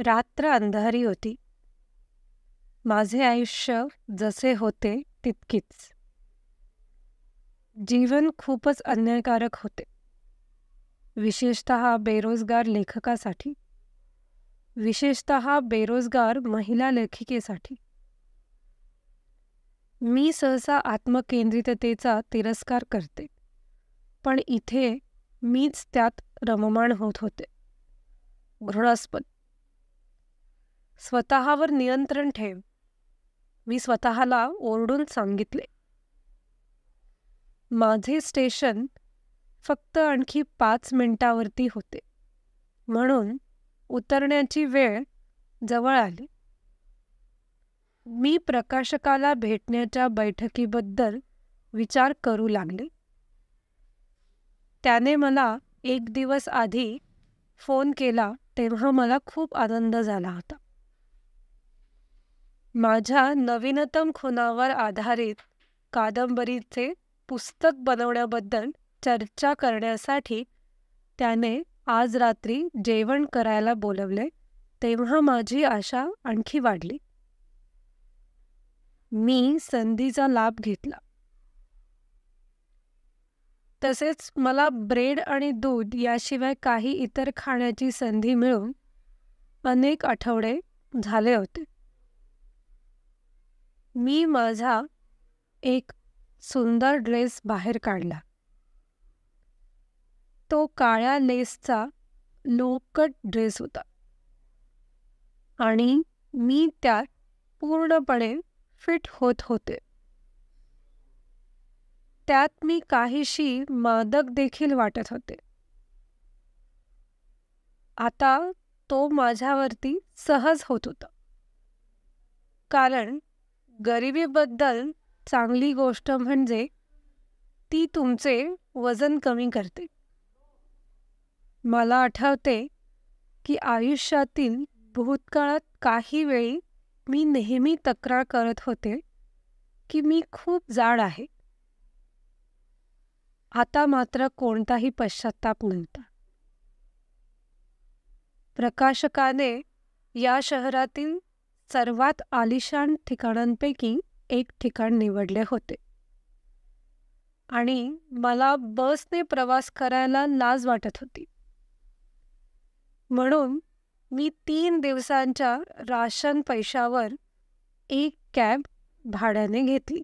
रात्र अंधारी होती. माझे आयुष्य जसे होते तितकीच. जीवन खूपच अन्यायकारक होते, विशेषतः बेरोजगार लेखकासाठी, विशेषतः बेरोजगार महिला लेखिकेसाठी. मी सहसा आत्मकेंद्रिततेचा तिरस्कार करते, पण इथे मीच त्यात रममाण होत होते. घृणास्पद. स्वतःवर नियंत्रण ठेव, मी स्वतःला ओरडून सांगितले. माझे स्टेशन फक्त आणखी 5 मिनिटावरती होते, म्हणून उतरण्याची वेळ जवळ आली. मी प्रकाशकाला भेटण्याच्या बैठकीबद्दल विचार करू लागले. त्याने मला 1 दिवस आधी फोन केला तेव्हा मला खूप आनंद झाला होता. माझ्या नवीनतम खुनावर आधारित कादंबरीचे पुस्तक बनवण्याबद्दल चर्चा करण्यासाठी त्याने आज रात्री जेवण करायला बोलवले तेव्हा माझी आशा आणखी वाढली. मी संधीचा लाभ घेतला. तसेच मला ब्रेड आणि दूध याशिवाय काही इतर खाण्याची संधी मिळून अनेक आठवडे झाले होते. मी माझा एक सुंदर ड्रेस बाहेर काढला. तो काळ्या लेसचा लो-कट ड्रेस होता आणि मी त्यात पूर्णपणे फिट होत होते. त्यात मी काहीशी मादक देखील वाटत होते. आता तो माझ्यावरती सहज होत होता, कारण गरिबीबद्दल चांगली गोष्ट म्हणजे ती तुमचे वजन कमी करते. मला आठवते की आयुष्यातील भूतकाळात काही वेळी मी नेहमी तक्रार करत होते की मी खूप जाड आहे. आता मात्र कोणताही पश्चाताप नव्हता. प्रकाशकाने या शहरातील सर्वात आलिशान ठिकाणांपैकी एक ठिकाण निवडले होते आणि मला बसने प्रवास करायला लाज वाटत होती. म्हणून मी 3 दिवसांच्या राशन पैशावर एक कॅब भाड्याने घेतली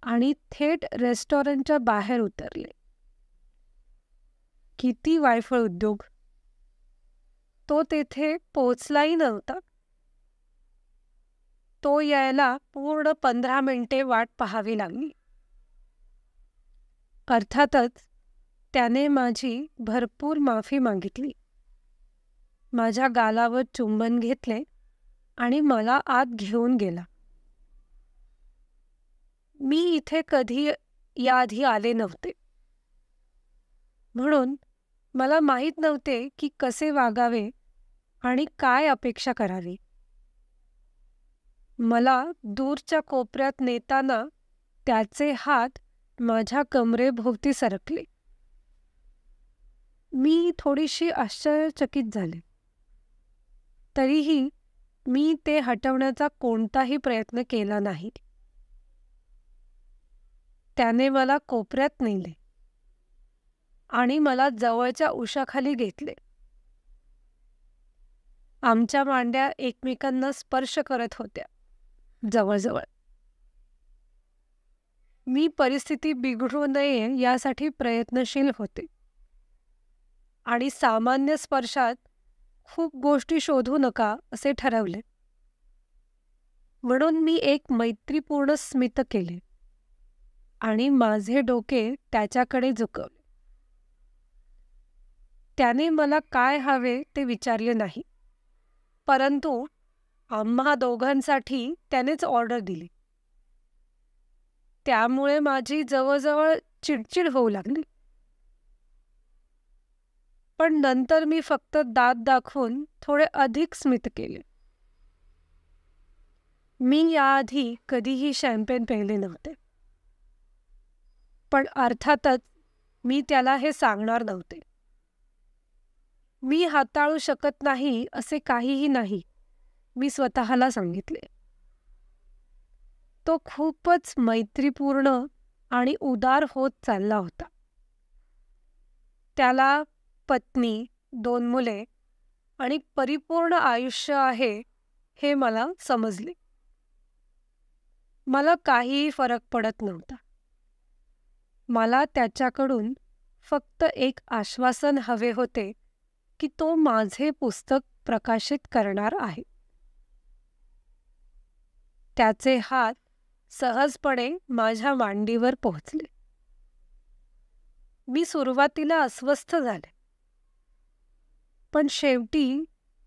आणि थेट रेस्टॉरंटच्या बाहेर उतरले. किती वायफळ उद्योग! तो तेथे पोचलाही नव्हता. तो यायला पूर्ण 15 मिनिटे वाट पाहावी लागली. अर्थातच त्याने माझी भरपूर माफी मागितली, माझ्या गालावर चुंबन घेतले आणि मला आत घेऊन गेला. मी इथे कधी याआधी आले नव्हते, म्हणून मला माहीत नव्हते की कसे वागावे आणि काय अपेक्षा करावी. मला दूरच्या कोपऱ्यात नेताना त्याचे हात माझ्या कमरेभोवती सरकले. मी थोडीशी आश्चर्यचकित झाले. तरीही मी ते हटवण्याचा कोणताही प्रयत्न केला नाही. त्याने मला कोपऱ्यात नेले आणि मला जवळच्या उशाखाली घेतले. आमच्या मांड्या एकमेकांना स्पर्श करत होत्या, जवळजवळ. मी परिस्थिती बिघडू नये यासाठी प्रयत्नशील होते आणि सामान्य स्पर्शात खूप गोष्टी शोधू नका असे ठरवले. म्हणून मी एक मैत्रीपूर्ण स्मित केले आणि माझे डोके त्याच्याकडे झुकवले. त्याने मला काय हवे ते विचारले नाही, परंतु आम्हा दोघांसाठी त्यानेच ऑर्डर दिली. त्यामुळे माझी जवळजवळ चिडचिड होऊ लागली. पण नंतर मी फक्त दात दाखवून थोडे अधिक स्मित केले. मी याआधी कधीही शॅम्पेन प्यायले नव्हते, पण अर्थातच मी त्याला हे सांगणार नव्हते. मी हाताळू शकत नाही असे काहीही नाही, मी स्वतःला सांगितले. तो खूपच मैत्रीपूर्ण आणि उदार होत चालला होता. त्याला पत्नी, 2 मुले आणि परिपूर्ण आयुष्य आहे हे मला समजले. मला काहीही फरक पडत नव्हता. मला त्याच्याकडून फक्त एक आश्वासन हवे होते की तो माझे पुस्तक प्रकाशित करणार आहे. त्याचे हात सहजपणे माझ्या मांडीवर पोहोचले. मी सुरुवातीला अस्वस्थ झाले, पण शेवटी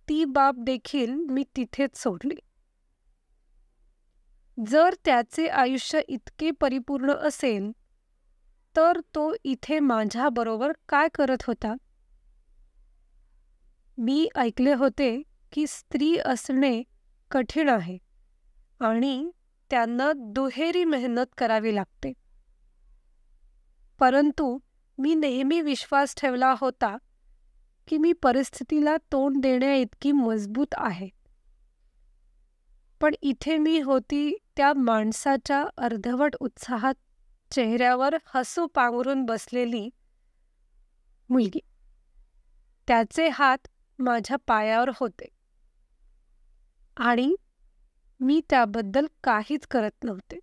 ती बाब देखील मी तिथेच सोडली. जर त्याचे आयुष्य इतके परिपूर्ण असेल तर तो इथे माझ्याबरोबर काय करत होता? मी ऐकले होते की स्त्री असणे कठीण आहे आणि त्यांना दुहेरी मेहनत करावी लागते. परंतु मी नेहमी विश्वास ठेवला होता की मी परिस्थितीला तोंड देण्याइतकी मजबूत आहे. पण इथे मी होती त्या माणसाच्या अर्धवट उत्साहात चेहऱ्यावर हसू पांघरून बसलेली मुलगी. त्याचे हात माझ्या पायावर होते आणि मी त्याबद्दल काहीच करत नव्हते.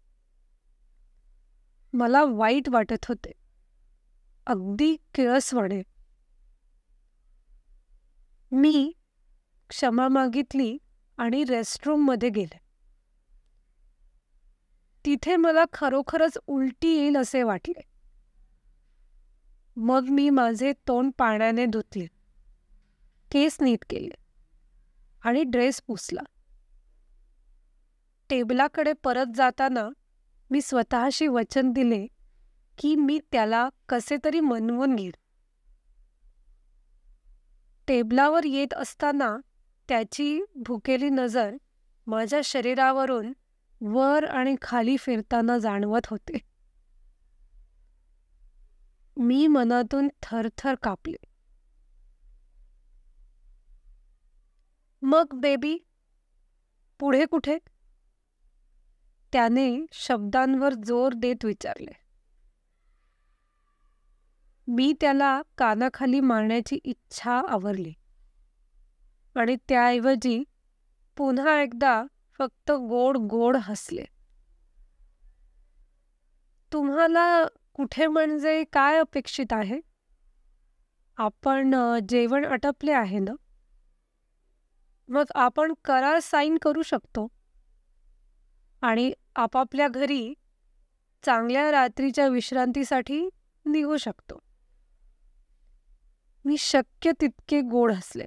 मला वाईट वाटत होते, अगदी किळसवाणे. मी क्षमा मागितली आणि रेस्टरूममध्ये गेले. तिथे मला खरोखरच उलटी येईल असे वाटले. मग मी माझे तोंड पाण्याने धुतले, केस नीट केले आणि ड्रेस पुसला. टेबलाकडे परत जाताना मी स्वतःशी वचन दिले की मी त्याला कसे तरी मनवून घेईन. टेबलावर येत असताना त्याची भुकेली नजर माझ्या शरीरावरून वर आणि खाली फिरताना जाणवत होते. मी मनातून थरथर कापले. मग बेबी, पुढे कुठे? त्याने शब्दांवर जोर देत विचारले. मी त्याला कानाखाली मारण्याची इच्छा आवरली आणि त्याऐवजी पुन्हा एकदा फक्त गोड गोड हसले. तुम्हाला कुठे म्हणजे काय अपेक्षित आहे? आपण जेवण आटपले आहे ना? मग आपण करार साईन करू शकतो आणि आपापल्या घरी चांगल्या रात्रीच्या विश्रांतीसाठी निघू शकतो. मी शक्य तितके गोड हसले.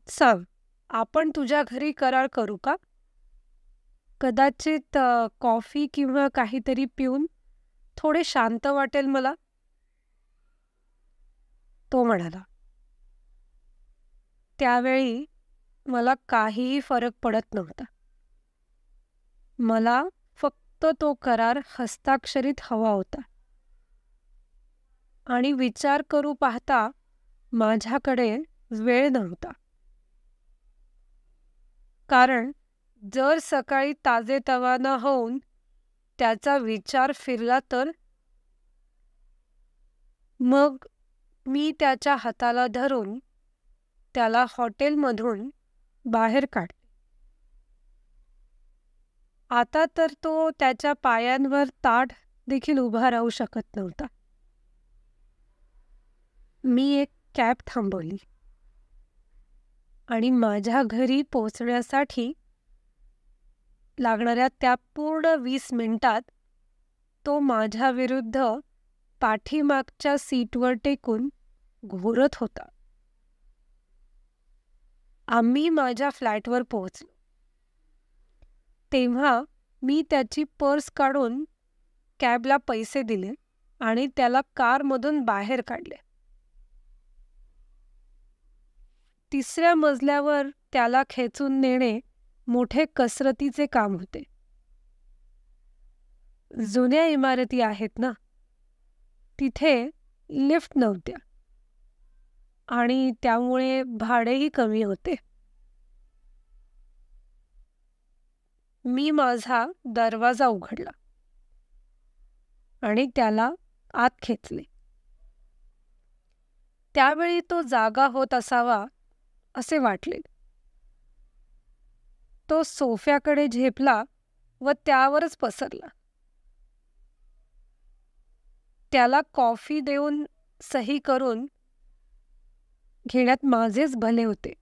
सांग, आपण तुझ्या घरी करार करू का? कदाचित कॉफी किंवा काहीतरी पिऊन थोडे शांत वाटेल मला, तो म्हणाला. त्यावेळी मला काहीही फरक पडत नव्हता. मला फक्त तो करार हस्ताक्षरित हवा होता आणि विचार करू पाहता माझ्याकडे वेळ नव्हता. कारण जर सकाळी ताजेतवाना होऊन त्याचा विचार फिरला तर? मग मी त्याच्या हाताला धरून त्याला हॉटेलमधून बाहेर काढले. आता तर तो त्याच्या पायांवर ताठ देखील उभा राहू शकत नव्हता. मी एक कॅब थांबवली आणि माझ्या घरी पोहोचण्यासाठी लागणाऱ्या त्या पूर्ण 20 मिनिटात तो माझ्या विरुद्ध पाठीमागच्या सीटवर टेकून घोरत होता. आम्ही माझ्या फ्लॅटवर पोहोचलो. तेव्हा मी त्याची पर्स काढून कॅबला पैसे दिले आणि त्याला कारमधून बाहेर काढले. 3ऱ्या मजल्यावर त्याला खेचून नेणे मोठे कसरतीचे काम होते. जुन्या इमारती आहेत ना, तिथे लिफ्ट नव्हत्या आणि त्यामुळे भाडेही कमी होते. मी माझा दरवाजा उघडला आणि त्याला आत खेचले. त्यावेळी तो जागा होत असावा असे वाटले. तो सोफ्याकडे झेपला व त्यावरच पसरला. त्याला कॉफी देऊन सही करून घेण्यात माझेच भले होते.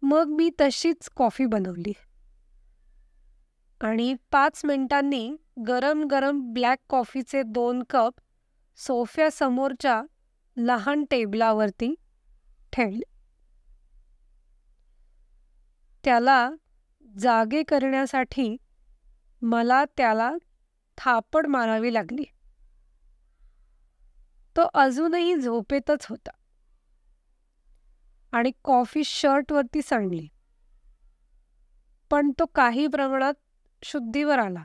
मग मी तशीच कॉफी बनवली आणि 5 मिनिटांनी गरम गरम ब्लॅक कॉफीचे 2 कप सोफ्यासमोरच्या लहान टेबलावरती ठेवले. त्याला जागे करण्यासाठी मला त्याला थापड मारावी लागली. तो अजूनही झोपेतच होता आणि कॉफी शर्टवरती सांडली. पण तो काही प्रमाणात शुद्धीवर आला,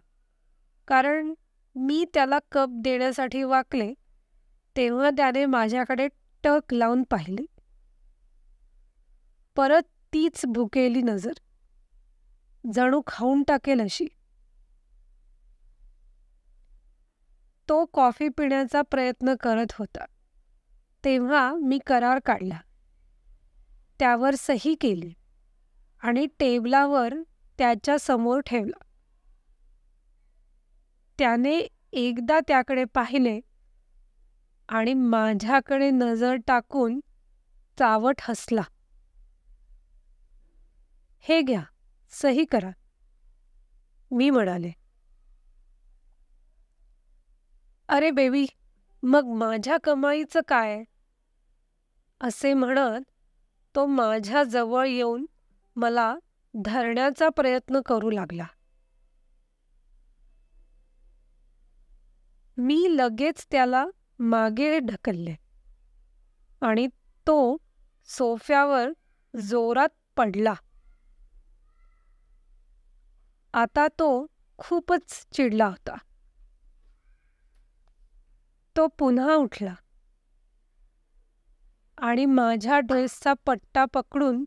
कारण मी त्याला कप देण्यासाठी वाकले तेव्हा त्याने माझ्याकडे टक लावून पाहिले. परत तीच भुकेली नजर, जणू खाऊन टाकेल अशी. तो कॉफी पिण्याचा प्रयत्न करत होता तेव्हा मी करार काढला, त्यावर सही केली आणि टेबलावर त्याच्या समोर ठेवला. त्याने एकदा त्याकडे पाहिले आणि माझ्याकडे नजर टाकून चावट हसला. "हे घ्या, सही करा," मी म्हणाले. "अरे बेबी, मग माझ्या कमाईचं काय?" असे म्हणत तो माझ्या जवळ येऊन मला धरण्याचा प्रयत्न करू लागला. मी लगेच त्याला मागे ढकलले आणि तो सोफ्यावर जोरात पडला. आता तो खूपच चिडला होता. तो पुन्हा उठला आणि माझ्या ड्रेसचा पट्टा पकडून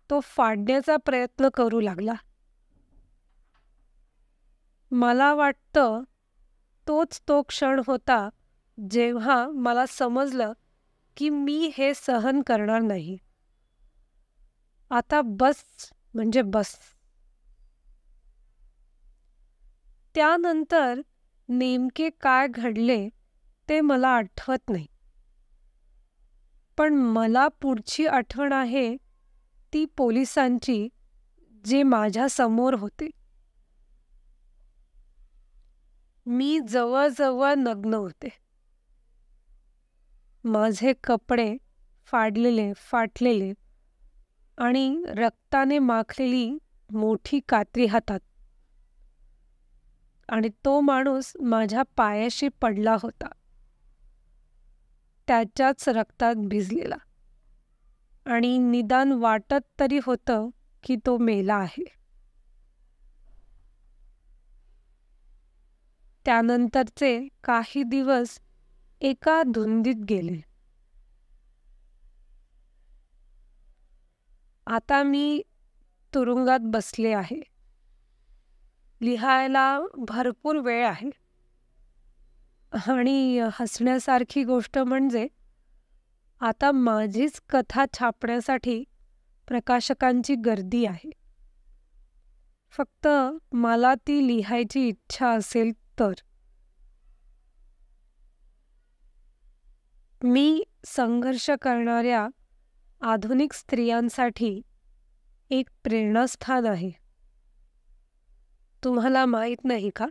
तो फाडण्याचा प्रयत्न करू लागला. मला वाटतं तोच तो क्षण होता जेव्हा मला समजलं की मी हे सहन करणार नाही. आता बस म्हणजे बस. त्यानंतर नेमके काय घडले ते मला आठवत नाही, पण मला पुढची आठवण आहे ती पोलिसांची, जे माझ्या समोर होते. मी जवळजवळ नग्न होते. माझे कपडे फाटलेले आणि रक्ताने माखलेली मोठी कात्री हातात, आणि तो माणूस माझ्या पायाशी पडला होता, त्याच्याच रक्तात भिजलेला, आणि निदान वाटत तरी होतं की तो मेला आहे. त्यानंतरचे काही दिवस एका धुंदीत गेले. आता मी तुरुंगात बसले आहे. लिहायला भरपूर वेळ आहे. आणि हसण्यासारखी गोष्ट म्हणजे आता माझीच कथा छापण्यासाठी प्रकाशकांची गर्दी आहे. फक्त मला ती लिहायची इच्छा असेल तर. मी संघर्ष करणाऱ्या आधुनिक स्त्रियांसाठी एक प्रेरणास्थान आहे. तुम्हाला माहीत नाही का?